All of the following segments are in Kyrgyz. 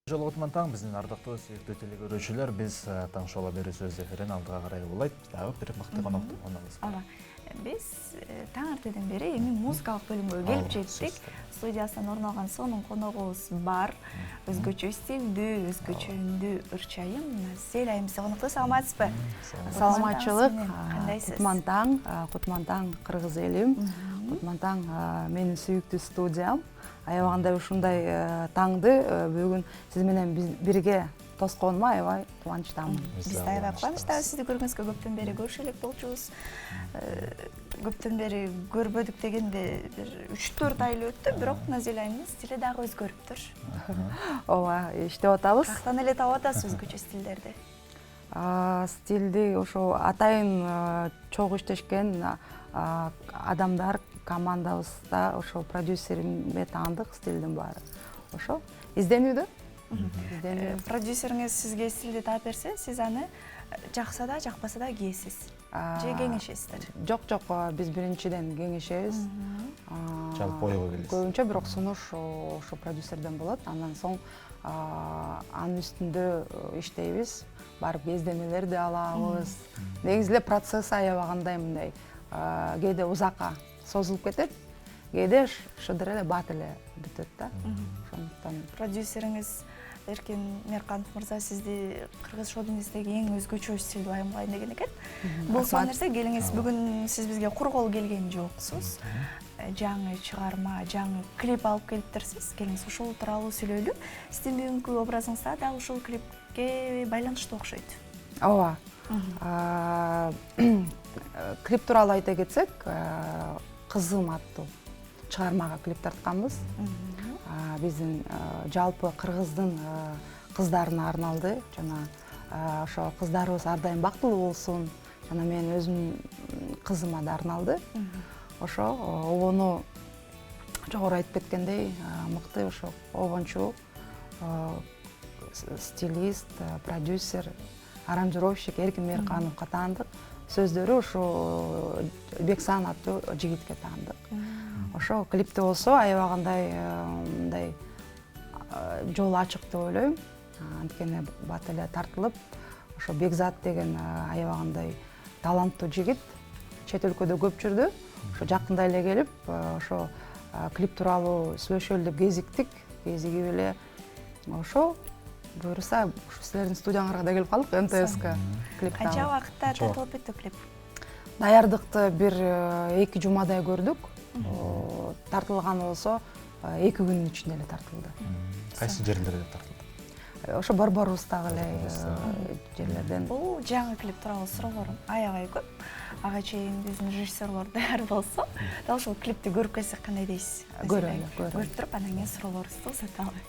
Жолугутман таң биздин ардактуу сүйүктүү телекөрүүчүлөр, биз таң шола берүү сөз эфирин алдыга карай улайт. Дагы бир мыкты коногубуз бар. Биз таң артеден бери эми музыкалык бөлүмгө келип жеттик. Студиясынан орун алган сонун коногубуз бар. Өзгөчө стилдүү, өзгөчө үндүү ырчайым Зель айым сиз конокто саламатсызбы? Саламатчылык. Кандайсыз? Кутман таң кыргыз элим. Кутман таң менин сүйүктүү студиям. Аябагандай ушундай таңды бүгүн сиз менен бирге тосконума аябай кубанычтамын. Биз да аябай кубанычтабыз сизди көргөнүзгө. Көптөн бери көрүшө элек болчубуз. Көптөн бери көрбөдүк дегенде бир 3-4 ай эле өттү, бирок Назель айымдын стили дагы өзгөрүптүр. Ооба, иштеп атабыз. Каяктан эле таап атасыз өзгөчө стилдерди? Стилди ошо атайын чогуу иштешкен адамдар командабызда ошо продюсериме таандык стилдин баары. Ошо изденүүдө. Продюсериңиз сизге стилди таап берсе, сиз аны жакса да, жакпаса да кийесиз. Же кеңешесиздер? Жок, биз биринчиден кеңешебиз. Жалпы ойго келесиз. Көбүнчө бирок сунуш ошо продюсерден болот. Андан соң анын үстүндө иштейбиз. Барып изденелерди алабыз. Негизи эле процесс аябагандай мындай кээде узакка созулуп кетет, кээде шыдыр эле бат эле бүтөт да. Ошондуктан продюсериңиз Эркин Мерканов мырза сизди кыргыз шоу-бизнесиндеги эң өзгөчө стилди байымгайын деген экен. Бул сол нерсе, келиңиз бүгүн сиз бизге кур кол келген жоксуз. Жаңы чыгарма, жаңы клип алып келиптирсиз. Келиңиз ушул тууралуу сүйлөйлү. Сиздин бүгүнкү образыңызда дагы ушул клипке байланыштуу окшойт. Ооба. Клип тууралуу айта кетсек, кызым аттуу чыгармага клип тартканбыз. Биздин жалпы кыргыздын кыздарына арналды. Жана ошо кыздарыбыз ар дайым бактылуу болсун. Жана мен өзүмдүн кызыма да арналды. Ошо обону жогору айтып кеткендей, мыкты ошо обончу стилист, продюсер, аранжировщик Эркин Меркановго таандык. Сөздөрү ошо Бексан аттуу жигитке таандык. Ошо клипте болсо аябагандай мындай жол ачык деп ойлойм. Анткени бат эле тартылып, ошо Бекзат деген аябагандай таланттуу жигит чет өлкөдө көп жүрдү. Ошо жакында эле келип, ошо клип тууралуу сүйлөшөлү деп кезигип эле ошо буюрса ушу силердин студияңарга да келип калдык, МТСка клип. Канча убакытта тартылып бүттү клип? Даярдыкты бир 2 жумадай көрдүк. Тартылганы болсо 2 күнүн ичинде эле тартылды. Кайсы жерлерде тартылды? Ошо борборубуздагы эле жерлерден. Бул жаңы клип тууралуу суроолор аябай көп. Ага чейин биздин режиссерлор даяр болсо, дал ушул клипти көрүп келсек кандай дейсиз? Көрөлү. Көрүп туруп, андан кийин суроолорубузду узаталы.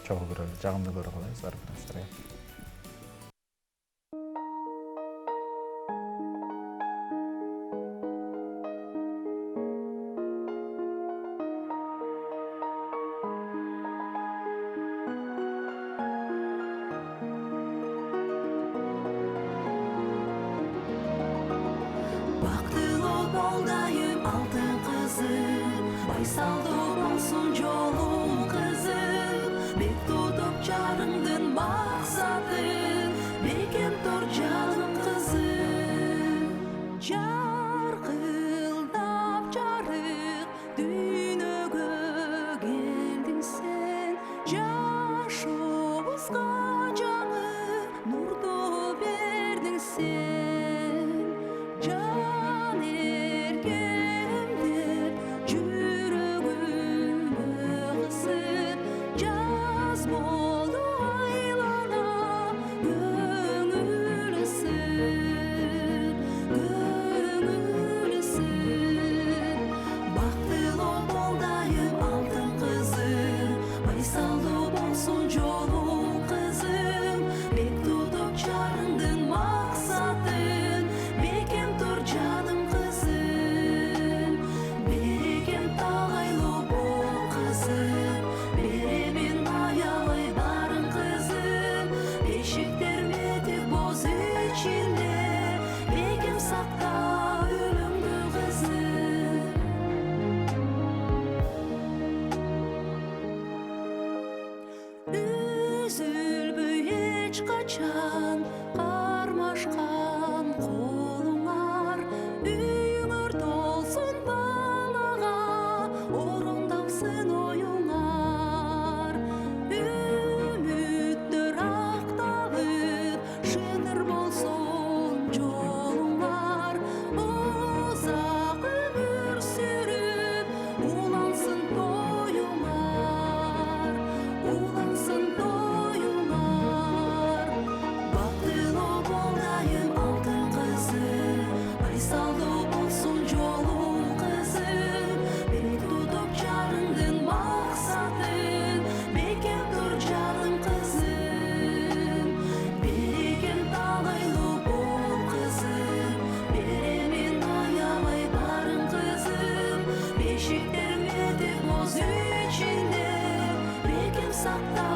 Чогуу көрөлү, жагымдуу көрө калайбыз арбирыңыздарга. Бактылуу бол дайым алтын кызым, байсалдуу болсун жолуң кызым. Бек тутуп жарыңдын максатын, бекем тур жаным кызым. Жаркылдап жарык дүйнөгө келдиң сен, жашообузга жаңы нурду бердиң сен. Жан эркем деп жүрөгүмө кысып, жаз болду айлана көңүл ысып. үзілбей ешқачан қармашқан қолыңар үйіңір толсын балаға орындапсын ойыңар үміттер ақталып шыныр болсын жолыңар ұзақ өмір сүріп улансын тойыңар улансын тойыңар бақытлы болайын алтын қызым байсалды болсын жолың қызым бек тұтып жарыңдың мақсатын бекем тұр жаным қызым берекем талайлы бол қызым беремен аялай барың қызым бешіктер метіп боз ішінде бекем сақта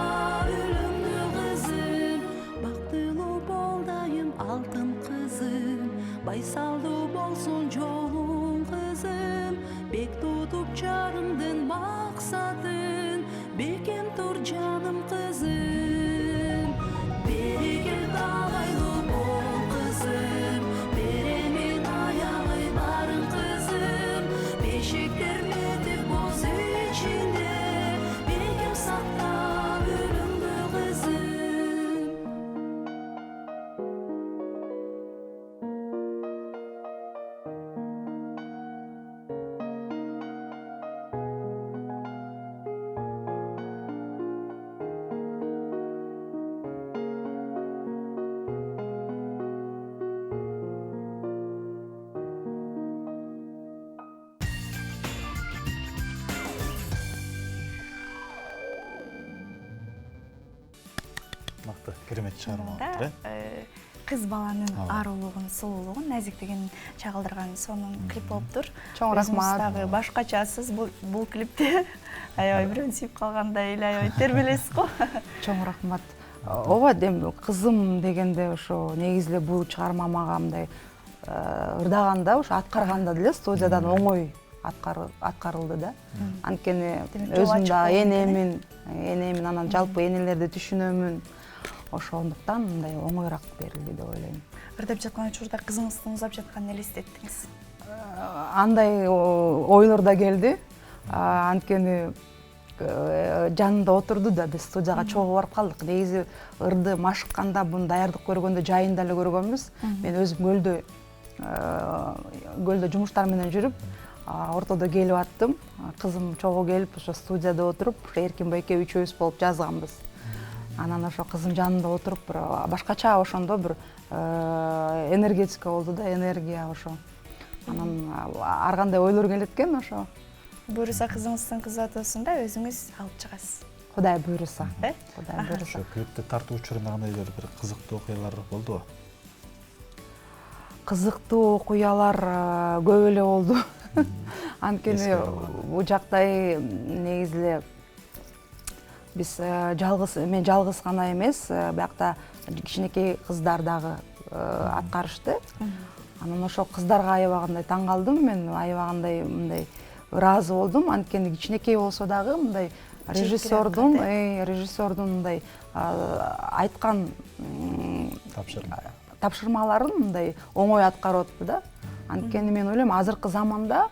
өлімді қызым бақтылы болдайым алтын қызым байсалды болсын жолың қызым бек тұтып жарыңдың мақсатын бекем тұр жаным қызым берекем талайлы бол қызым беремен аялай барың қызым бешіктер метіп боз ішінде бекем сақта өлімді қызым Нақты керемет шығарма. Да, қыз баланың арулығын, сұлулығын, нәзіктігін шағылдырған соның клип болып тұр. Чоң рахмат. Өзіңіздағы башқачасыз бұл клипте. Аябай біреуін сүйіп қалғанда или аябай тербелесіз қой. Чоң рахмат. Ооба дем қызым дегенде ошо негизиле бул чыгарма мага мындай ырдаганда ошо аткарганда деле студиядан оңой аткарылды да. Анткени өзүм да энемин анан жалпы энелерди түшүнөмүн. Ошондуктан мындай оңойраак берилди деп ойлойм. Ырдап жатқан учурда кызыңыздын узап жатканын элестеттиңиз. Андай ойлор да келди. Анткени жанында отурду да биз студияга чогуу барып калдык. Негизи ырды машыкканда буну даярдык көргөндө жайында эле көргөнбүз. Мен өзүм көлдө жумуштар менен жүрүп, ортодо келип аттым. Кызым чогуу келип, ошо студияда отуруп, Эркинбай эке үчөөбүз болуп жазганбыз. Анан ошо кызым жанында отуруп, бир башкача ошондо бир энергетика болду да, энергия ошо. Анан ар кандай ойлор келет экен ошо. Буюрса кызыңыздын кыз атасын да өзүңүз алып чыгасыз. Кудай буйруса. Кудай буйруса. Ошо клипти тартуу учурунда кандайдыр бир кызыктуу окуялар болдубу? Кызыктуу окуялар көп эле болду. Анткени бул жакта негизи эле биз мен жалгыз гана эмес, биякта кичинекей кыздар дагы аткарышты. Анан ошо кыздарга аябагандай таң калдым, мен аябагандай мындай ыраазы болдум. Анткени кичинекей болсо дагы мындай режиссердун мындай айткан тапшырмаларын мындай оңой аткарып атты да. Анткени мен ойлойм, азыркы заманда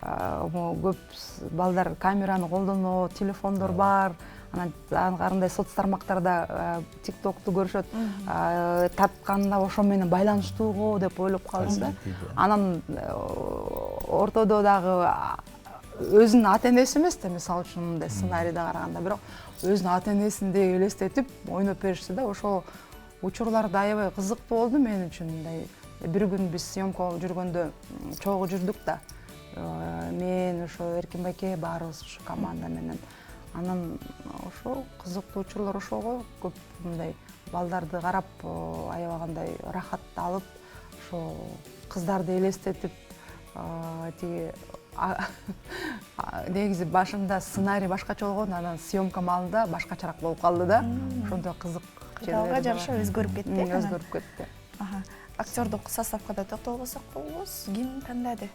көп балдар камераны колдонот, телефондор бар. Анан кандай соц тармактарда тиктокту көрүшөт. Тартканда ошо менен байланыштууго деп ойлоп калдым да. Анан ортодо дагы өзүнүн ата-энеси эмес да, мисалы үчүн мындай сценарийде караганда, бирок өзүнүн ата-энесиндей элестетип ойноп беришти да. Ошол учурларда аябай кызыктуу болду мен үчүн. Мындай бир күн биз съемка жүргөндө чогуу жүрдүк да. Мен ошо Эркинбай эке баарыбыз ошо команда менен. Анан ошо кызыктуу учурлар ошого көп мындай балдарды карап аябагандай рахат алып, ошо кыздарды элестетип, тиги негизи башында сценарий башкача болгон, анан съемка маалында башкачараак болуп калды да. Ошондой кызык жерлери бар. Жараша өзгөрүп кетти. Өзгөрүп кетти. Актердук составга да токтолбосок болобуз. Ким тандады?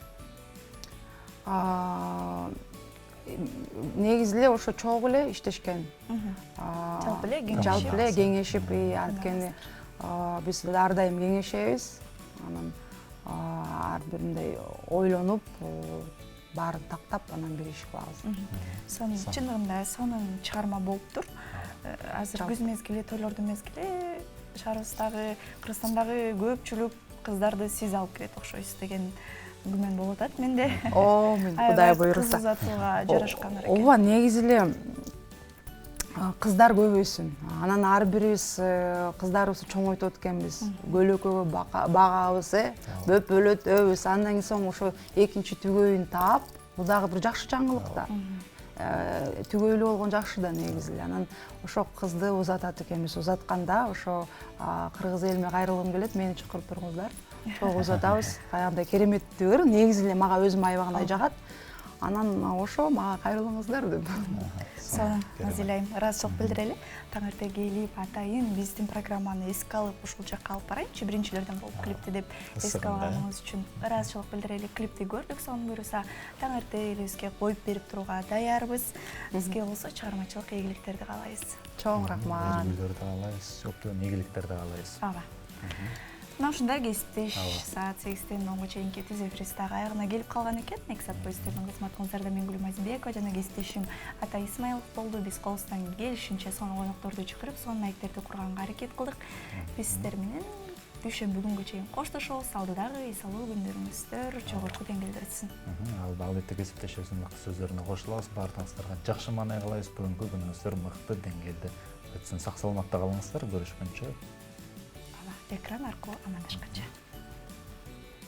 негизи эле ошо чогуу эле иштешкен. Жалпы эле кеңешип. Жалпы эле кеңешип, анткени биз ар дайым кеңешебиз. Анан ар бир мындай ойлонуп, баарын тактап, анан бир иш кылабыз. Сонун чындыгында сонун чыгарма болуптур. Азыр күз мезгили, тойлордун мезгили шаарыбыздагы, Кыргызстандагы көпчүлүк кыздарды сиз алып келет окшойсуз деген күмөн болуп атат менде. Кудай буйруса. Кыз узатууга жарашкан экен. Ооба, негизи эле кыздар көбөйсүн. Анан ар бирибиз кыздарыбызды чоңойтуп эткенбиз. Көлөкөгө багабыз, бөпөлөтөбүз. Андан соң ошо экинчи түгөйүн таап, бул дагы бир жакшы жаңылык да. Түгөйлүү болгон жакшы да негизи эле. Анан ошо кызды узатат экенбиз. Узатканда ошо кыргыз элиме кайрылгым келет, мени чакырып туруңуздар. Чогуу узатабыз. Кандай кереметтир. Негизи эле мага өзүм аябагандай жагат. Анан ошо мага кайрылыңыздар деп. Сонун, Назилайым, ыраазычылык билдирели. Таң эрте келип, атайын биздин программаны эске алып, ушул жакка алып барайынчы, биринчилерден болуп клипти деп эске алганыңыз үчүн ыраазычылык билдирели. Клипти көрдүк, сонун буюрса, таң эрте элибизге коюп берип турууга даярбыз. Бизге болсо чыгармачылык ийгиликтерди каалайбыз. Чоң рахмат. Өзгөлөрдү каалайбыз, көптөгөн ийгиликтерди каалайбыз. Ооба. Мына ушундай кесиптеш саат 8-тен 10го чейинки түз эфирибиз дагы аягына келип калган экен. Эксат Бойстердин кызматыңыздарда мен Гүлүм Азимбекова жана кесиптешим Атай Исмаилов болду. Биз колубуздан келишинче сонун конокторду чакырып, сонун маектерди курганга аракет кылдык. Биз сиздер менен дүйшөмбү күнгө чейин коштошобуз. Алдыдагы эс алуу күндөрүңүздөр жогорку деңгээлде өтсүн. Албетте кесиптешибиздин мыкты сөздөрүнө кошулабыз. Баардыгыңыздарга жакшы маанай каалайбыз. Бүгүнкү күнүңүздөр мыкты деңгээлде өтсүн. Сак саламатта калыңыздар. Көрүшкөнчө. Экран аркылуу амандашканча.